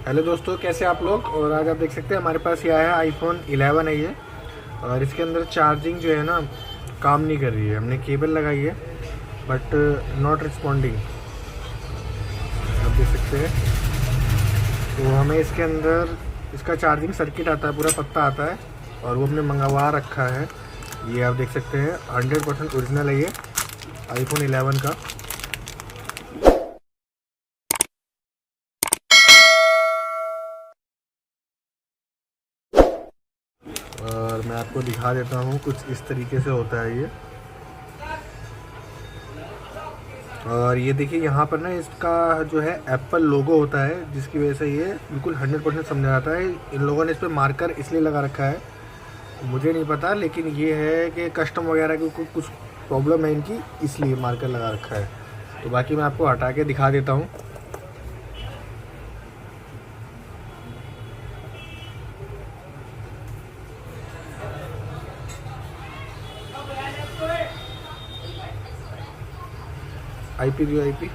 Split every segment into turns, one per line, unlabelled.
Hello दोस्तों, कैसे आप लोग। और आज आप देख सकते हैं हमारे पास ये आया है iPhone 11 है ये। और इसके अंदर चार्जिंग जो है ना काम नहीं कर रही है। हमने केबल लगाई है बट नॉट रिस्पॉन्डिंग, आप देख सकते हैं। तो हमें इसके अंदर इसका चार्जिंग सर्किट आता है, पूरा पत्ता आता है और वो हमने मंगवा रखा है। ये आप देख सकते हैं 100% ओरिजिनल है ये iPhone 11 का। और मैं आपको दिखा देता हूँ, कुछ इस तरीके से होता है ये। और ये देखिए यहाँ पर ना इसका जो है एप्पल लोगो होता है, जिसकी वजह से ये बिल्कुल 100% समझा जाता है। इन लोगों ने इस पर मार्कर इसलिए लगा रखा है, मुझे नहीं पता, लेकिन ये है कि कस्टम वगैरह की कुछ प्रॉब्लम है इनकी, इसलिए मार्कर लगा रखा है। तो बाकी मैं आपको हटा के दिखा देता हूँ। आईपी भी आईपी तो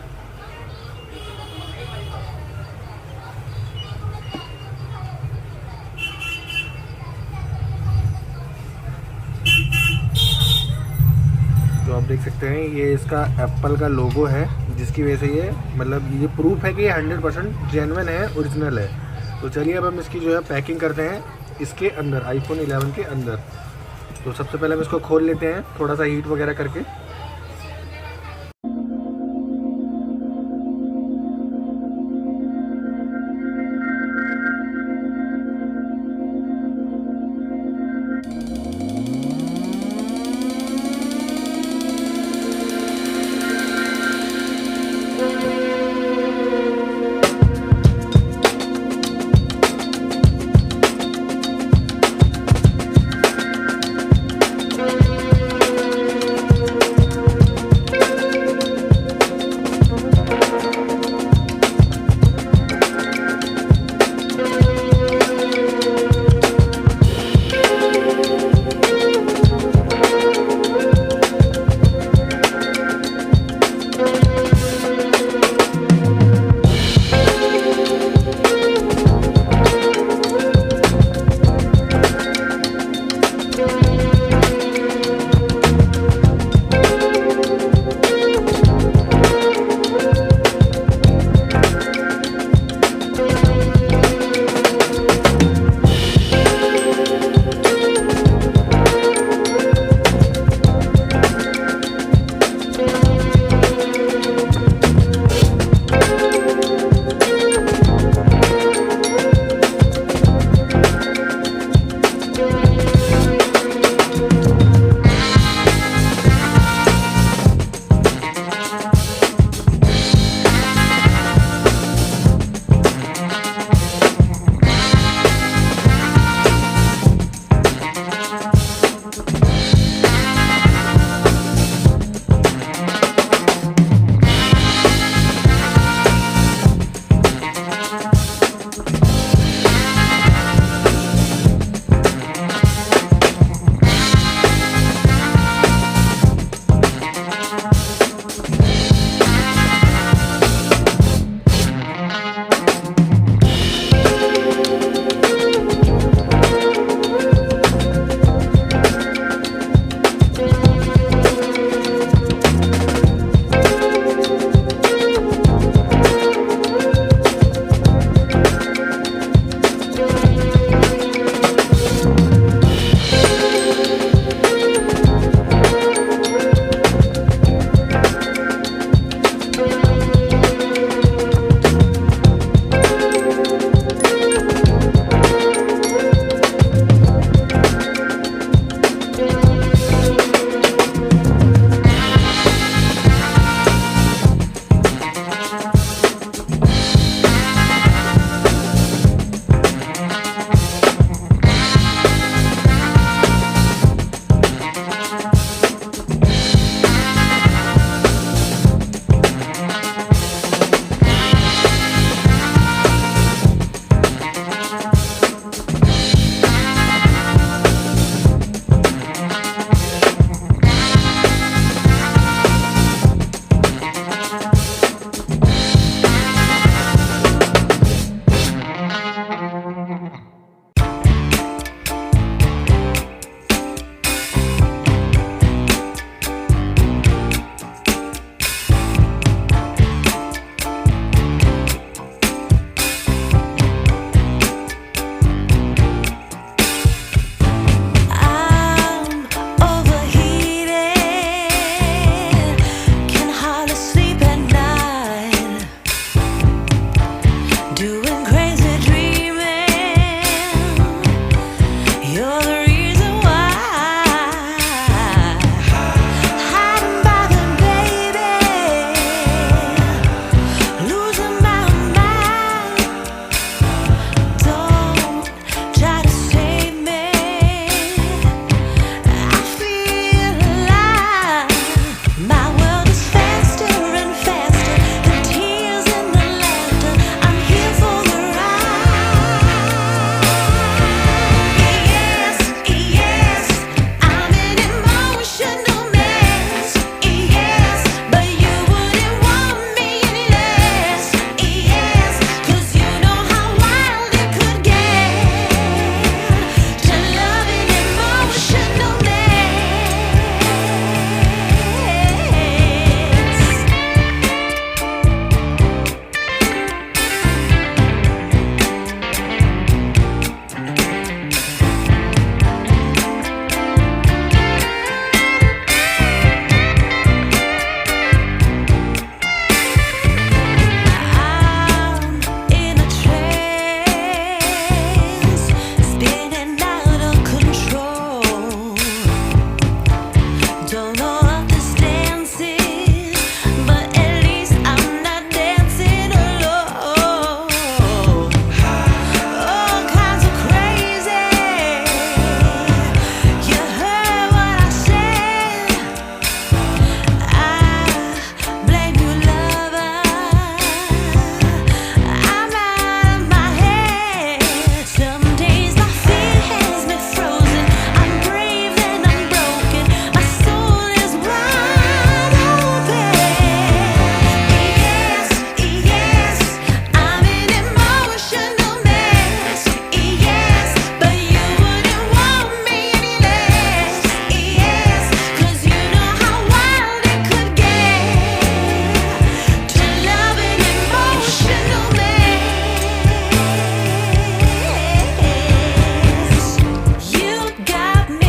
आप देख सकते हैं ये इसका एप्पल का लोगो है, जिसकी वजह से ये मतलब ये प्रूफ है कि ये 100% जेन्युइन है, ओरिजिनल है। तो चलिए अब हम इसकी जो है पैकिंग करते हैं इसके अंदर, iPhone 11 के अंदर। तो सबसे पहले हम इसको खोल लेते हैं थोड़ा सा हीट वगैरह करके।